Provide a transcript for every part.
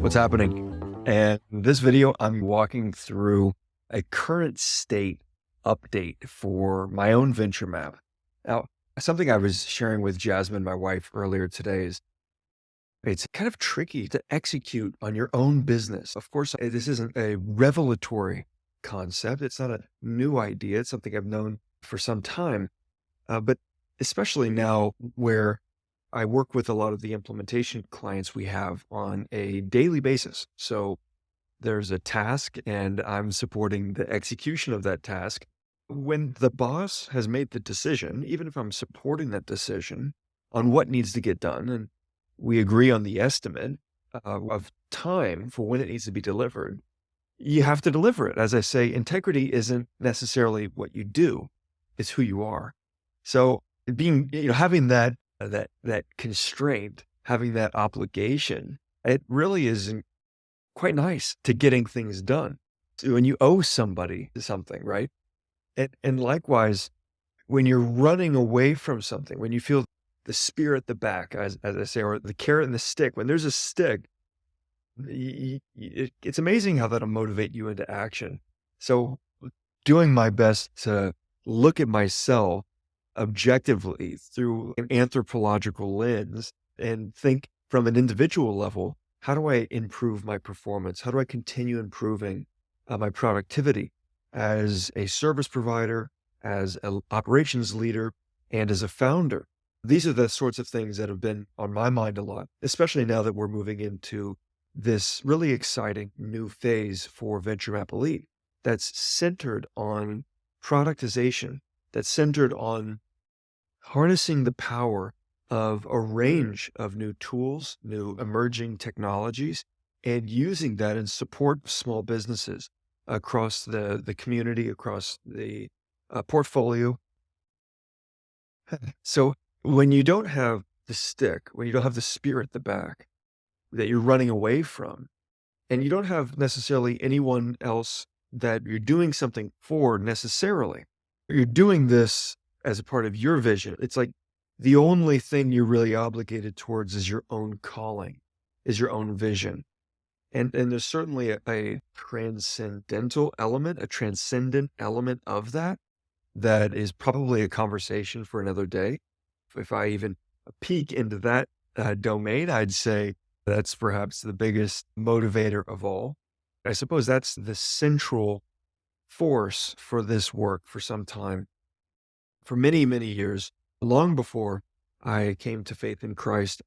What's happening? And in this video, I'm walking through a current state update for my own venture map. Now, something I was sharing with Jasmine, my wife, earlier today is it's kind of tricky to execute on your own business. Of course, this isn't a revelatory concept. It's not a new idea. It's something I've known for some time. But especially now where I work with a lot of the implementation clients we have on a daily basis. So there's a task and I'm supporting the execution of that task. When the boss has made the decision, even if I'm supporting that decision on what needs to get done, and we agree on the estimate of time for when it needs to be delivered, you have to deliver it. As I say, integrity isn't necessarily what you do, it's who you are. So having that constraint, having that obligation, it really is quite nice to getting things done. So when you owe somebody something, right? And likewise, when you're running away from something, when you feel the spear at the back, as I say, or the carrot and the stick, when there's a stick, it's amazing how that'll motivate you into action. So doing my best to look at myself objectively through an anthropological lens and think from an individual level, how do I improve my performance? How do I continue improving my productivity as a service provider, as an operations leader, and as a founder? These are the sorts of things that have been on my mind a lot, especially now that we're moving into this really exciting new phase for VentureMap Elite that's centered on productization, that's centered on harnessing the power of a range of new tools, new emerging technologies, and using that in support of small businesses across the community, across the portfolio. So when you don't have the stick, when you don't have the spear at the back that you're running away from, and you don't have necessarily anyone else that you're doing something for necessarily, you're doing this as a part of your vision. It's like the only thing you're really obligated towards is your own calling, is your own vision. And there's certainly a transcendental element, a transcendent element of that is probably a conversation for another day. If I even peek into that domain, I'd say that's perhaps the biggest motivator of all. I suppose that's the central force for this work for some time. For many, many years, long before I came to faith in Christ,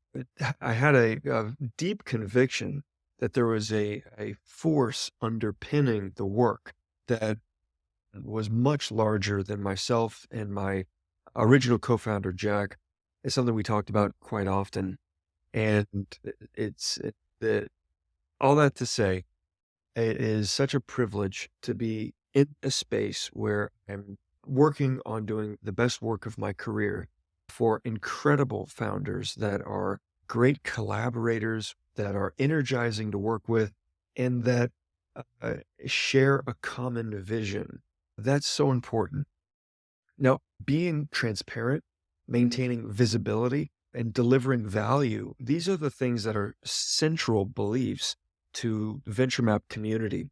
I had a deep conviction that there was a force underpinning the work that was much larger than myself and my original co-founder, Jack. It's something we talked about quite often. And all that to say, it is such a privilege to be in a space where I'm working on doing the best work of my career for incredible founders that are great collaborators, that are energizing to work with, and that share a common vision. That's so important. Now, being transparent, maintaining visibility, and delivering value, these are the things that are central beliefs to the VentureMap community.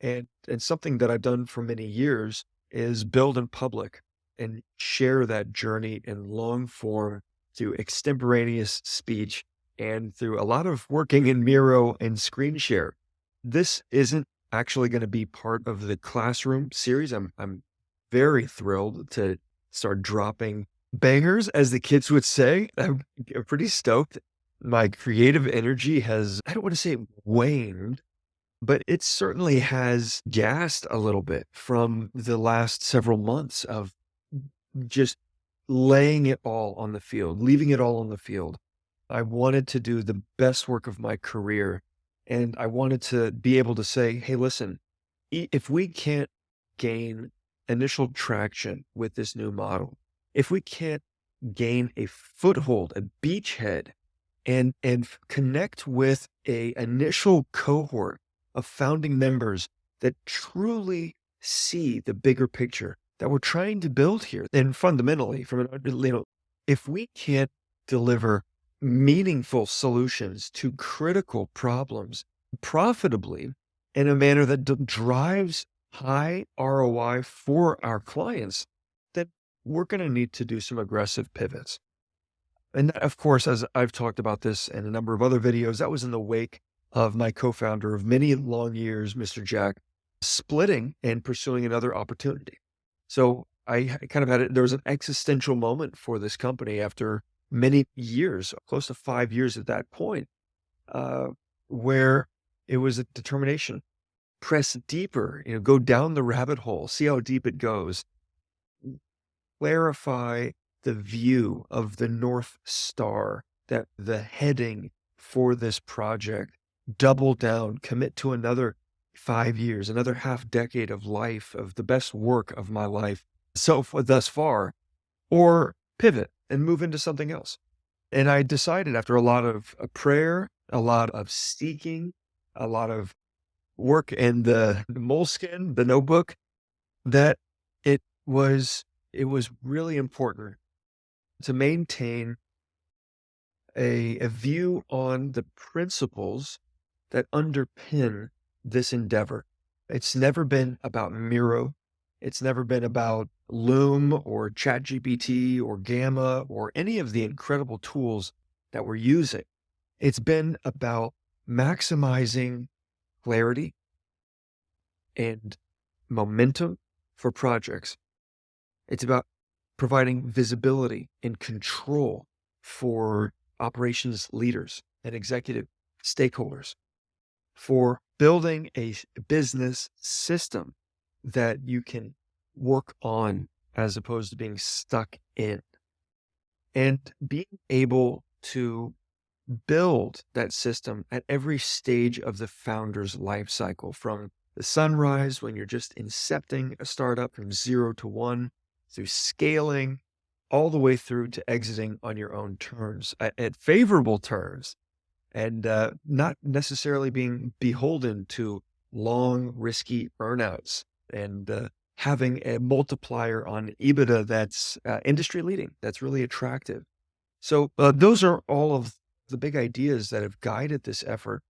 And something that I've done for many years is build in public and share that journey in long form through extemporaneous speech and through a lot of working in Miro and screen share. This isn't actually going to be part of the classroom series. I'm very thrilled to start dropping bangers, as the kids would say. I'm pretty stoked. My creative energy has, I don't want to say waned, but it certainly has gassed a little bit from the last several months of just laying it all on the field, leaving it all on the field. I wanted to do the best work of my career. And I wanted to be able to say, hey, listen, if we can't gain initial traction with this new model, if we can't gain a foothold, a beachhead, and connect with a initial cohort of founding members that truly see the bigger picture that we're trying to build here, then fundamentally, if we can't deliver meaningful solutions to critical problems profitably in a manner that drives high ROI for our clients, then we're going to need to do some aggressive pivots. And that, of course, as I've talked about this in a number of other videos, that was in the wake of my co-founder of many long years, Mr. Jack, splitting and pursuing another opportunity. So I kind of there was an existential moment for this company after many years, close to 5 years at that point, uh, where it was a determination, press deeper, go down the rabbit hole, see how deep it goes, clarify the view of the North Star, that the heading for this project, double down, commit to another 5 years, another half decade of life, of the best work of my life thus far, or pivot and move into something else. And I decided after a lot of prayer, a lot of seeking, a lot of work in the moleskin, the notebook, that it was really important to maintain a view on the principles that underpin this endeavor. It's never been about Miro. It's never been about Loom or ChatGPT or Gamma or any of the incredible tools that we're using. It's been about maximizing clarity and momentum for projects. It's about providing visibility and control for operations leaders and executive stakeholders, for building a business system that you can work on as opposed to being stuck in, and being able to build that system at every stage of the founder's life cycle, from the sunrise when you're just incepting a startup from 0 to 1, through scaling, all the way through to exiting on your own terms, at favorable terms, and not necessarily being beholden to long, risky earnouts, and having a multiplier on EBITDA that's industry leading, that's really attractive. So those are all of the big ideas that have guided this effort.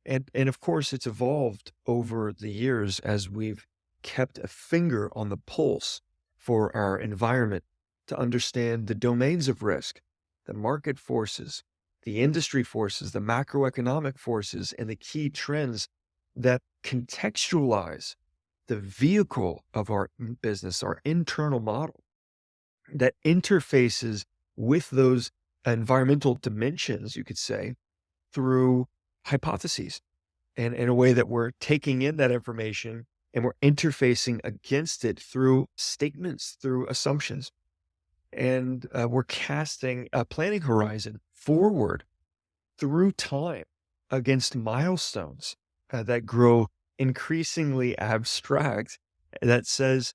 And of course, it's evolved over the years as we've kept a finger on the pulse for our environment to understand the domains of risk, the market forces, the industry forces, the macroeconomic forces, and the key trends that contextualize the vehicle of our business, our internal model, that interfaces with those environmental dimensions, you could say, through hypotheses, and in a way that we're taking in that information and we're interfacing against it through statements, through assumptions. And we're casting a planning horizon forward through time against milestones that grow increasingly abstract, that says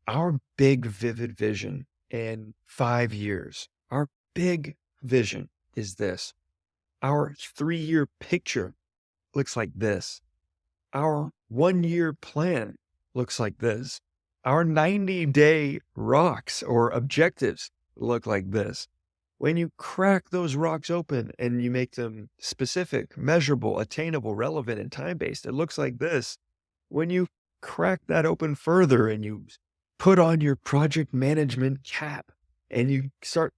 our big, vivid vision in 5 years, our big vision is this. Our 3-year picture looks like this. Our 1-year plan looks like this. Our 90-day rocks or objectives look like this. When you crack those rocks open and you make them specific, measurable, attainable, relevant, and time-based, it looks like this. When you crack that open further and you put on your project management cap and you start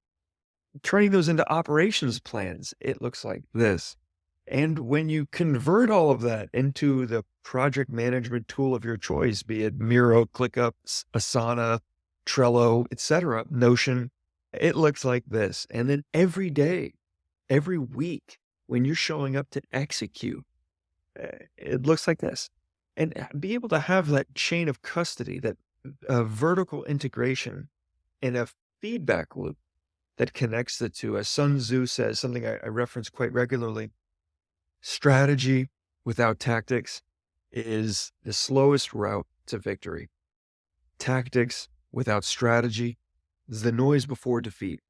turning those into operations plans, it looks like this. And when you convert all of that into the project management tool of your choice, be it Miro, ClickUp, Asana, Trello, etc., Notion, it looks like this. And then every day, every week, when you're showing up to execute, it looks like this. And be able to have that chain of custody, that vertical integration, and a feedback loop that connects the two. As Sun Tzu says, something I reference quite regularly, strategy without tactics is the slowest route to victory. Tactics without strategy is the noise before defeat.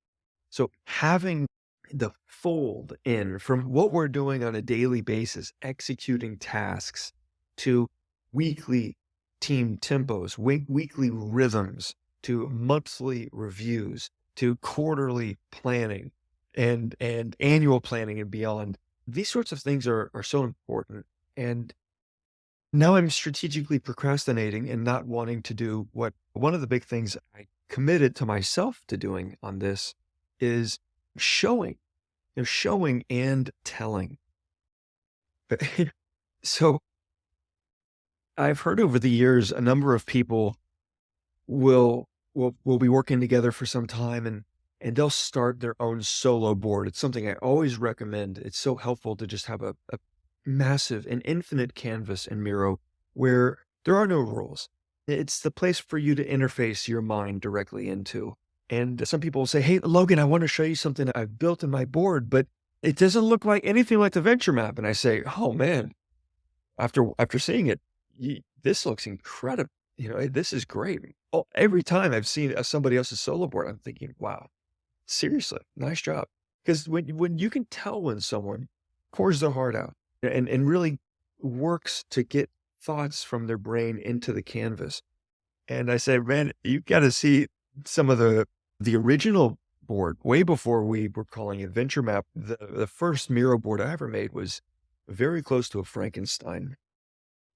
So having the fold in from what we're doing on a daily basis, executing tasks, to weekly team tempos, weekly rhythms, to monthly reviews, to quarterly planning and annual planning and beyond. These sorts of things are so important. And now I'm strategically procrastinating and not wanting to do what one of the big things I committed to myself to doing on this is showing, showing and telling. So I've heard over the years a number of people will be working together for some time and they'll start their own solo board. It's something I always recommend. It's so helpful to just have a massive and infinite canvas in Miro where there are no rules. It's the place for you to interface your mind directly into. And some people will say, "Hey, Logan, I want to show you something I've built in my board, but it doesn't look like anything like the venture map." And I say, "Oh man, after seeing it, this looks incredible. This is great." Oh, every time I've seen somebody else's solo board, I'm thinking, "Wow, seriously, nice job." Because when you can tell when someone pours their heart out and really works to get thoughts from their brain into the canvas. And I say, "Man, you got to see some of the original board way before we were calling it venture map. The first Miro board I ever made was very close to a Frankenstein.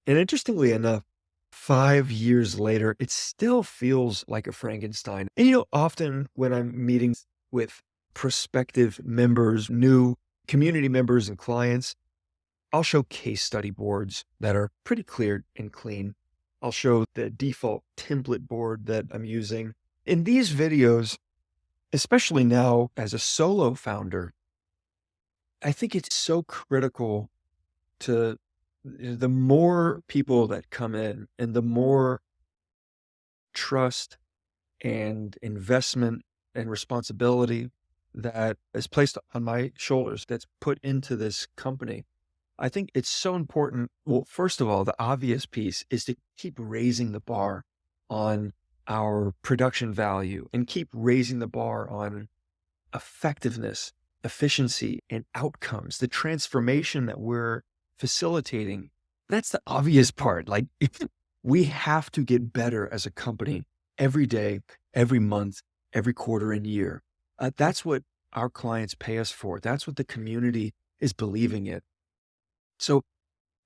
And interestingly enough, 5 years later, it still feels like a Frankenstein. And, often when I'm meeting with prospective members, new community members and clients, I'll show case study boards that are pretty clear and clean. I'll show the default template board that I'm using. In these videos, especially now as a solo founder, I think it's so critical to the more people that come in and the more trust and investment and responsibility that is placed on my shoulders, that's put into this company. I think it's so important. Well, first of all, the obvious piece is to keep raising the bar on our production value and keep raising the bar on effectiveness, efficiency, and outcomes, the transformation that we're facilitating. That's the obvious part. Like, we have to get better as a company every day, every month, every quarter and year. That's what our clients pay us for. That's what the community is believing in. So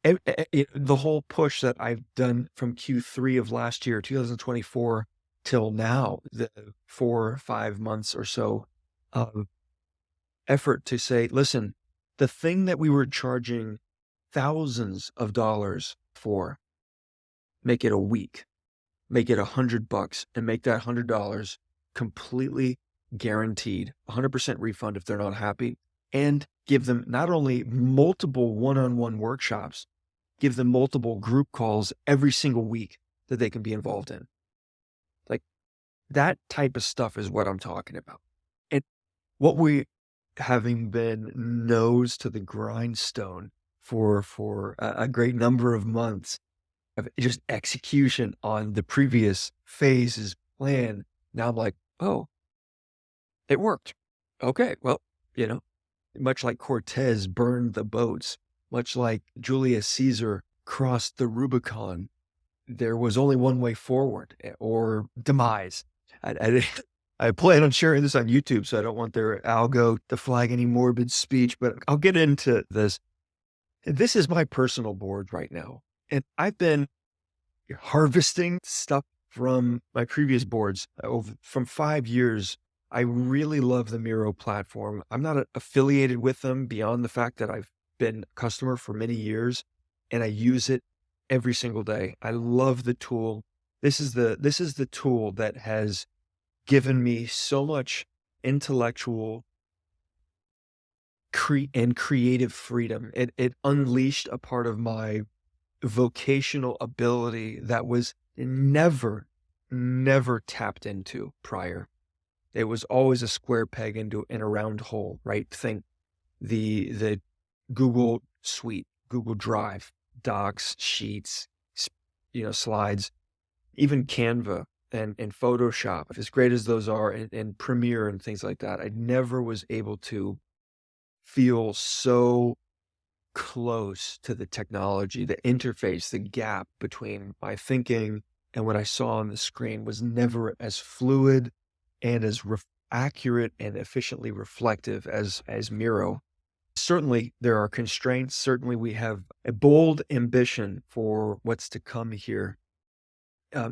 the whole push that I've done from Q3 of last year, 2024, till now, the 4 or 5 months or so of effort to say, listen, the thing that we were charging thousands of dollars for, make it a week, make it $100 and make that $100 completely guaranteed, 100% refund if they're not happy, and give them not only multiple one-on-one workshops, give them multiple group calls every single week that they can be involved in. Like, that type of stuff is what I'm talking about. And what we having been nose to the grindstone for a great number of months of just execution on the previous phase's plan. Now I'm like, oh, it worked. Okay, well, much like Cortez burned the boats, much like Julius Caesar crossed the Rubicon, there was only one way forward or demise. I plan on sharing this on YouTube, so I don't want their algo to flag any morbid speech, but I'll get into this. This is my personal board right now, and I've been harvesting stuff from my previous boards from 5 years. I really love the Miro platform. I'm not affiliated with them beyond the fact that I've been a customer for many years and I use it every single day. I love the tool. This is the tool that has given me so much intellectual and creative freedom. It unleashed a part of my vocational ability that was never tapped into prior. It was always a square peg in a round hole, right? Think the Google Suite, Google Drive, Docs, Sheets, slides, even Canva and Photoshop, as great as those are, and Premiere and things like that. I never was able to feel so close to the technology, the interface, the gap between my thinking and what I saw on the screen was never as fluid and as accurate and efficiently reflective as Miro. Certainly, there are constraints. Certainly, we have a bold ambition for what's to come here.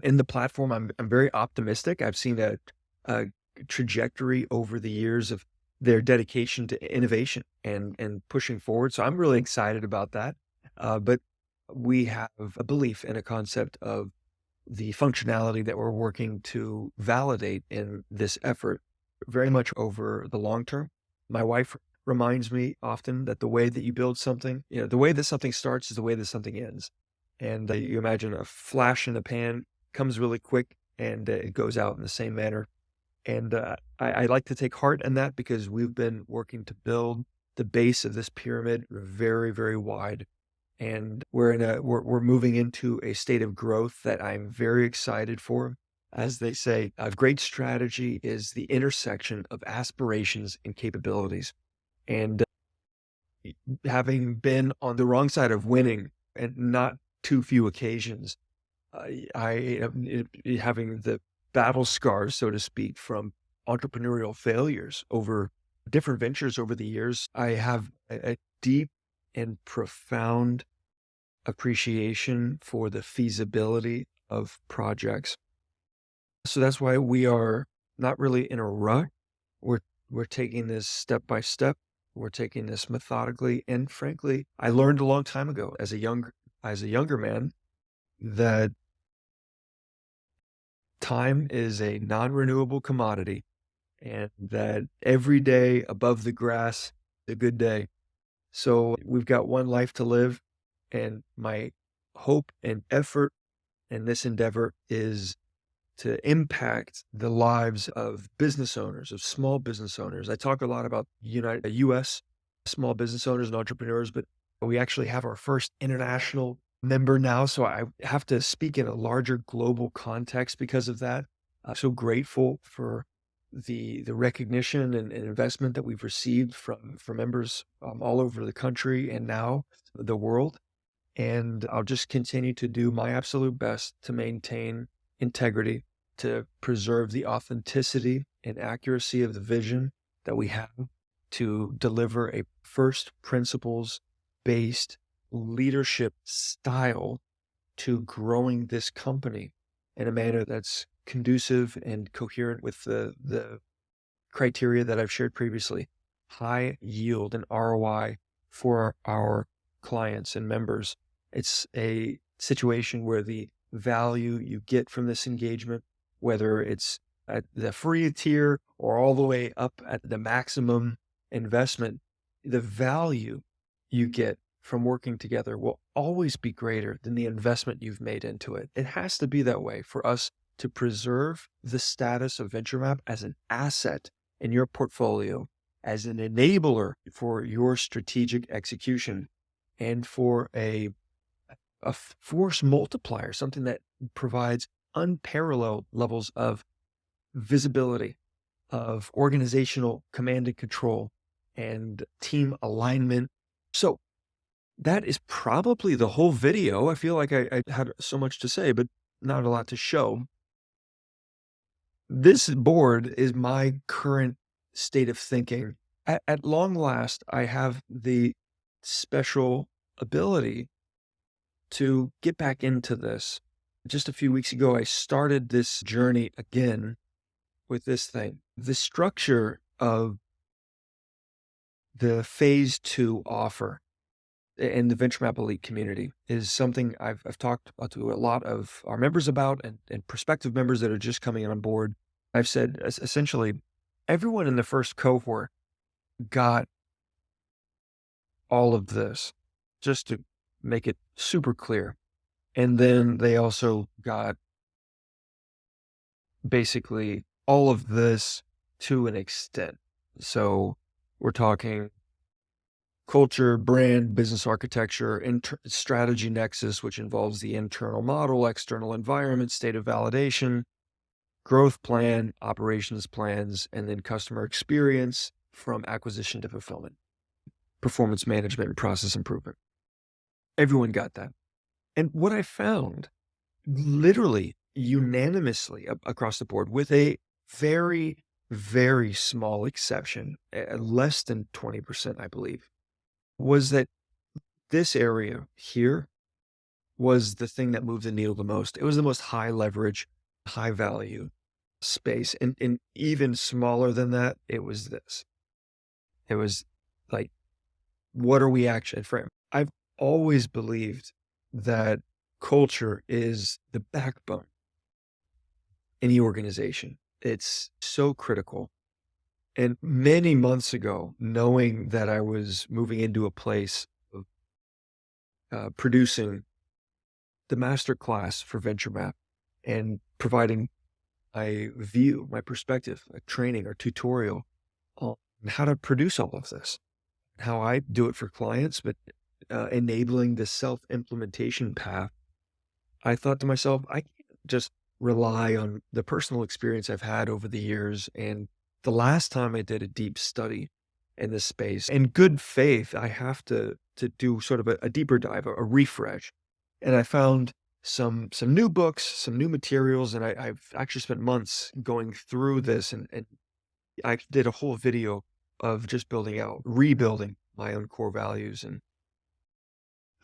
In the platform, I'm very optimistic. I've seen a trajectory over the years of their dedication to innovation and pushing forward. So I'm really excited about that. But we have a belief and a concept of the functionality that we're working to validate in this effort very much over the long term. My wife reminds me often that the way that you build something, the way that something starts is the way that something ends. And you imagine a flash in the pan comes really quick and it goes out in the same manner. And I like to take heart in that because we've been working to build the base of this pyramid very, very wide. And we're moving into a state of growth that I'm very excited for. As they say, a great strategy is the intersection of aspirations and capabilities. And having been on the wrong side of winning and not too few occasions, I am having the battle scars, so to speak, from entrepreneurial failures over different ventures over the years. I have a deep and profound appreciation for the feasibility of projects. So that's why we are not really in a rut. We're we're taking this step by step. We're taking this methodically. And frankly, I learned a long time ago as a younger man that time is a non-renewable commodity and that every day above the grass is a good day. So we've got one life to live, and my hope and effort in this endeavor is to impact the lives of business owners, of small business owners. I talk a lot about US small business owners and entrepreneurs, but we actually have our first international member now. So I have to speak in a larger global context because of that. I'm so grateful for the recognition and investment that we've received from members all over the country and now the world. And I'll just continue to do my absolute best to maintain integrity, to preserve the authenticity and accuracy of the vision that we have, to deliver a first principles based leadership style to growing this company in a manner that's conducive and coherent with the criteria that I've shared previously. High yield and ROI for our clients and members. It's a situation where the value you get from this engagement, whether it's at the free tier or all the way up at the maximum investment, the value you get from working together will always be greater than the investment you've made into it. It has to be that way for us to preserve the status of VentureMap as an asset in your portfolio, as an enabler for your strategic execution, and for a force multiplier, something that provides unparalleled levels of visibility, of organizational command and control, and team alignment. So that is probably the whole video. I feel like I had so much to say, but not a lot to show. This board is my current state of thinking. At long last, I have the special ability to get back into this. Just a few weeks ago, I started this journey again with this thing. The structure of the phase 2 offer in the VentureMap Elite community is something I've talked to a lot of our members about and prospective members that are just coming on board. I've said essentially everyone in the first cohort got all of this, just to make it super clear. And then they also got basically all of this to an extent. So we're talking culture, brand, business architecture, strategy nexus, which involves the internal model, external environment, state of validation, growth plan, operations plans, and then customer experience from acquisition to fulfillment, performance management, and process improvement. Everyone got that. And what I found literally unanimously across the board, with a very, very small exception, less than 20%, I believe, was that this area here was the thing that moved the needle the most. It was the most high leverage, high value space. And even smaller than that, it was this. It was like, what are we actually frame? I've always believed that culture is the backbone in the organization. It's so critical. And many months ago, knowing that I was moving into a place of producing the master class for VentureMap and providing my view, my perspective, a training or tutorial on how to produce all of this, how I do it for clients, but enabling the self-implementation path, I thought to myself, I can't just rely on the personal experience I've had over the years. And the last time I did a deep study in this space, in good faith, I have to do sort of a deeper dive, a refresh. And I found some new books, some new materials, and I've actually spent months going through this, and I did a whole video of just building out, rebuilding my own core values, and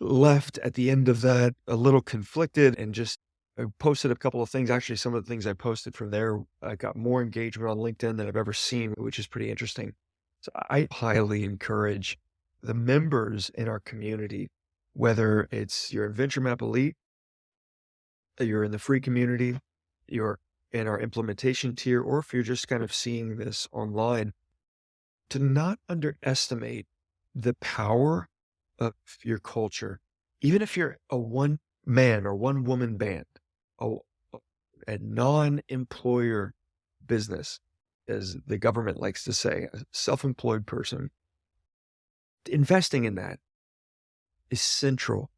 left at the end of that a little conflicted, and just I posted a couple of things. Actually, some of the things I posted from there, I got more engagement on LinkedIn than I've ever seen, which is pretty interesting. So I highly encourage the members in our community, whether it's you're in VentureMap Elite, you're in the free community, you're in our implementation tier, or if you're just kind of seeing this online, to not underestimate the power of your culture. Even if you're a one man or one woman band, a, a non-employer business, as the government likes to say, a self-employed person, investing in that is central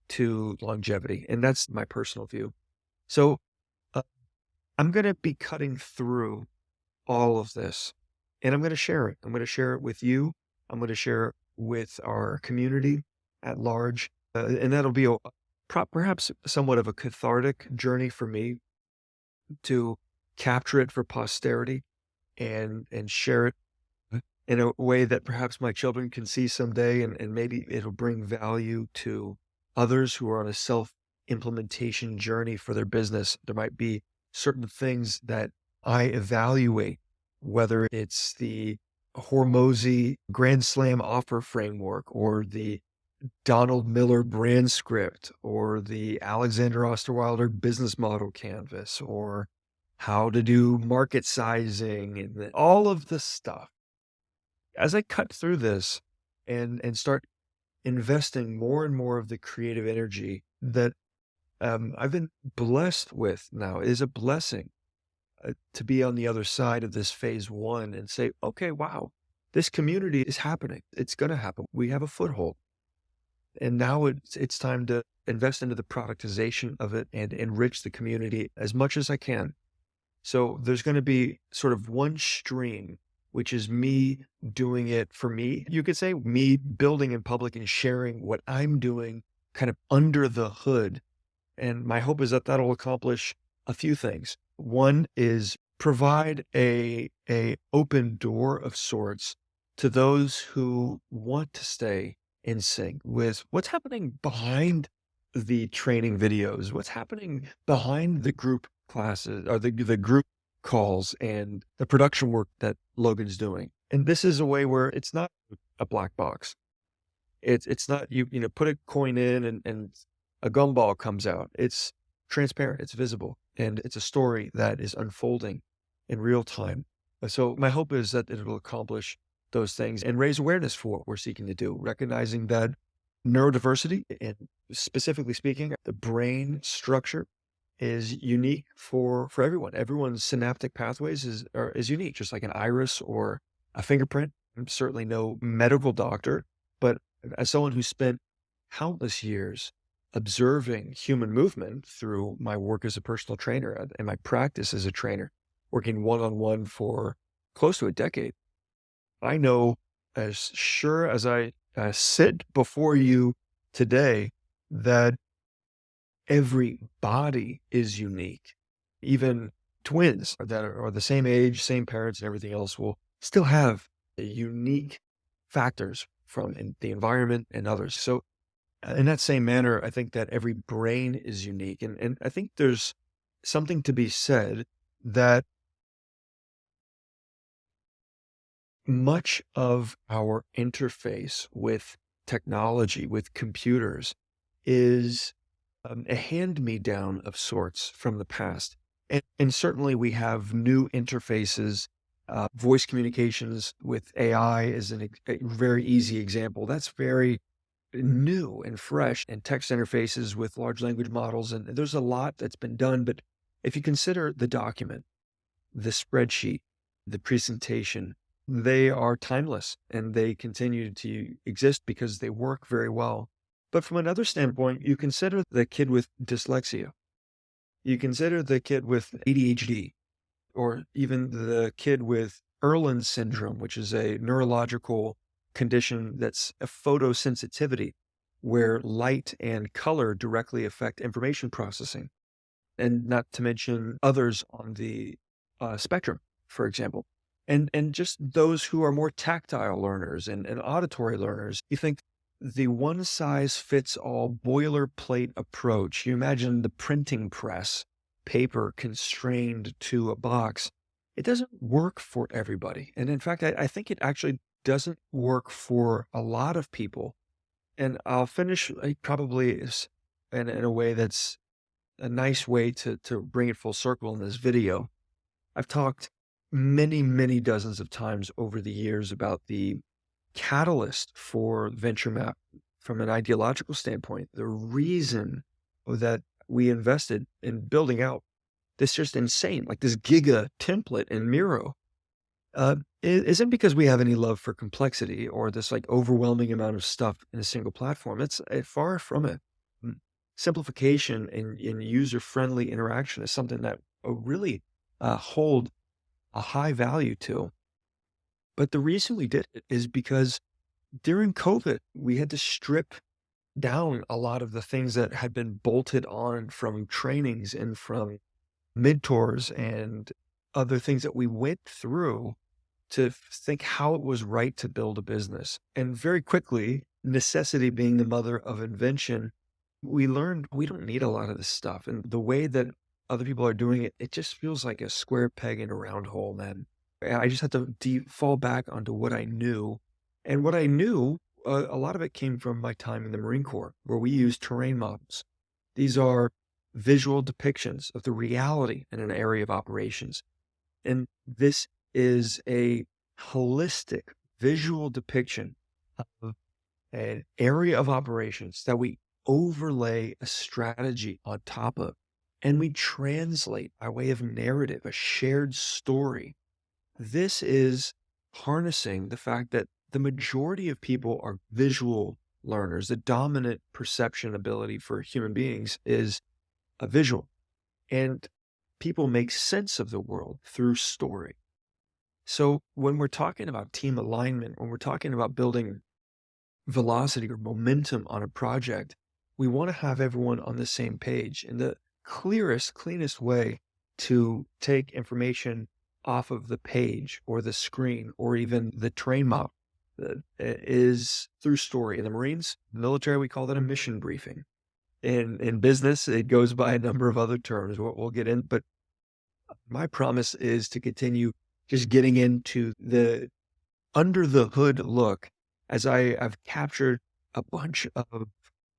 to longevity. And that's my personal view. So uh, I'm going to be cutting through all of this, and I'm going to share it. I'm going to share it with you. I'm going to share it with our community at large. And that'll be perhaps somewhat of a cathartic journey for me to capture it for posterity and share it in a way that perhaps my children can see someday, and maybe it'll bring value to others who are on a self-implementation journey for their business. There might be certain things that I evaluate, whether it's the Hormozy Grand Slam offer framework, or the Donald Miller brand script, or the Alexander Osterwilder business model canvas, or how to do market sizing, and all of this stuff. As I cut through this and start investing more and more of the creative energy that I've been blessed with now, it is a blessing to be on the other side of this phase one and say, okay, wow, this community is happening. It's going to happen. We have a foothold. And now it's time to invest into the productization of it and enrich the community as much as I can. So there's going to be sort of one stream, which is me doing it for me. You could say me building in public and sharing what I'm doing kind of under the hood. And my hope is that that'll accomplish a few things. One is provide a open door of sorts to those who want to stay in sync with what's happening behind the training videos, what's happening behind the group classes or the group calls and the production work that Logan's doing. And this is a way where it's not a black box. It's not you know, put a coin in and a gumball comes out. It's transparent, it's visible, and it's a story that is unfolding in real time. So my hope is that it will accomplish those things and raise awareness for what we're seeking to do, recognizing that neurodiversity, and specifically speaking, the brain structure is unique for everyone. Everyone's synaptic pathways is unique, just like an iris or a fingerprint. I'm certainly no medical doctor, but as someone who spent countless years observing human movement through my work as a personal trainer and my practice as a trainer, working one-on-one for close to a decade, I know as sure as I sit before you today that every body is unique. Even twins that are the same age, same parents, and everything else will still have unique factors from the environment and others. So in that same manner, I think that every brain is unique. And I think there's something to be said that much of our interface with technology, with computers, is a hand-me-down of sorts from the past. And certainly we have new interfaces. Voice communications with AI is a very easy example. That's very new and fresh, and text interfaces with large language models. And there's a lot that's been done. But if you consider the document, the spreadsheet, the presentation, they are timeless and they continue to exist because they work very well. But from another standpoint, you consider the kid with dyslexia, you consider the kid with ADHD, or even the kid with Erland's syndrome, which is a neurological condition that's a photosensitivity, where light and color directly affect information processing, and not to mention others on the spectrum, for example. And just those who are more tactile learners and auditory learners. You think the one size fits all boilerplate approach, you imagine the printing press, paper constrained to a box, it doesn't work for everybody. And in fact, I think it actually doesn't work for a lot of people. And I'll finish probably in a way that's a nice way to bring it full circle in this video. I've talked many, many dozens of times over the years about the catalyst for VentureMap from an ideological standpoint, the reason that we invested in building out this just insane, like this giga template in Miro, isn't because we have any love for complexity or this like overwhelming amount of stuff in a single platform. It's far from it. Simplification and user-friendly interaction is something that really hold a high value to. But the reason we did it is because during COVID, we had to strip down a lot of the things that had been bolted on from trainings and from mentors and other things that we went through to think how it was right to build a business. And very quickly, necessity being the mother of invention, we learned we don't need a lot of this stuff. And the way that other people are doing it, it just feels like a square peg in a round hole, man. I just had to fall back onto what I knew. And what I knew, a lot of it came from my time in the Marine Corps, where we used terrain models. These are visual depictions of the reality in an area of operations. And this is a holistic visual depiction of an area of operations that we overlay a strategy on top of, and we translate by way of narrative, a shared story. This is harnessing the fact that the majority of people are visual learners. The dominant perception ability for human beings is a visual, and people make sense of the world through story. So when we're talking about team alignment, when we're talking about building velocity or momentum on a project, we want to have everyone on the same page. And the clearest, cleanest way to take information off of the page or the screen or even the train map is through story. In the Marines, military, we call that a mission briefing. In business, it goes by a number of other terms. We'll get in, but my promise is to continue just getting into the under the hood look as I've captured a bunch of,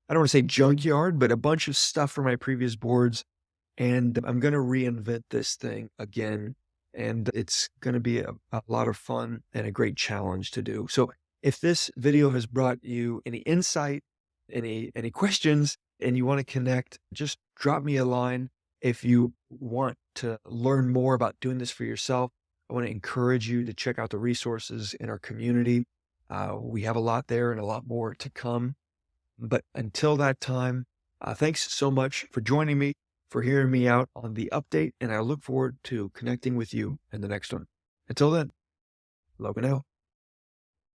I don't want to say junkyard, but a bunch of stuff from my previous boards. And I'm going to reinvent this thing again. And it's going to be a lot of fun and a great challenge to do. So if this video has brought you any insight, any questions, and you want to connect, just drop me a line. If you want to learn more about doing this for yourself, I want to encourage you to check out the resources in our community. We have a lot there and a lot more to come. But until that time, thanks so much for joining me, for hearing me out on the update, and I look forward to connecting with you in the next one. Until then, Logan out.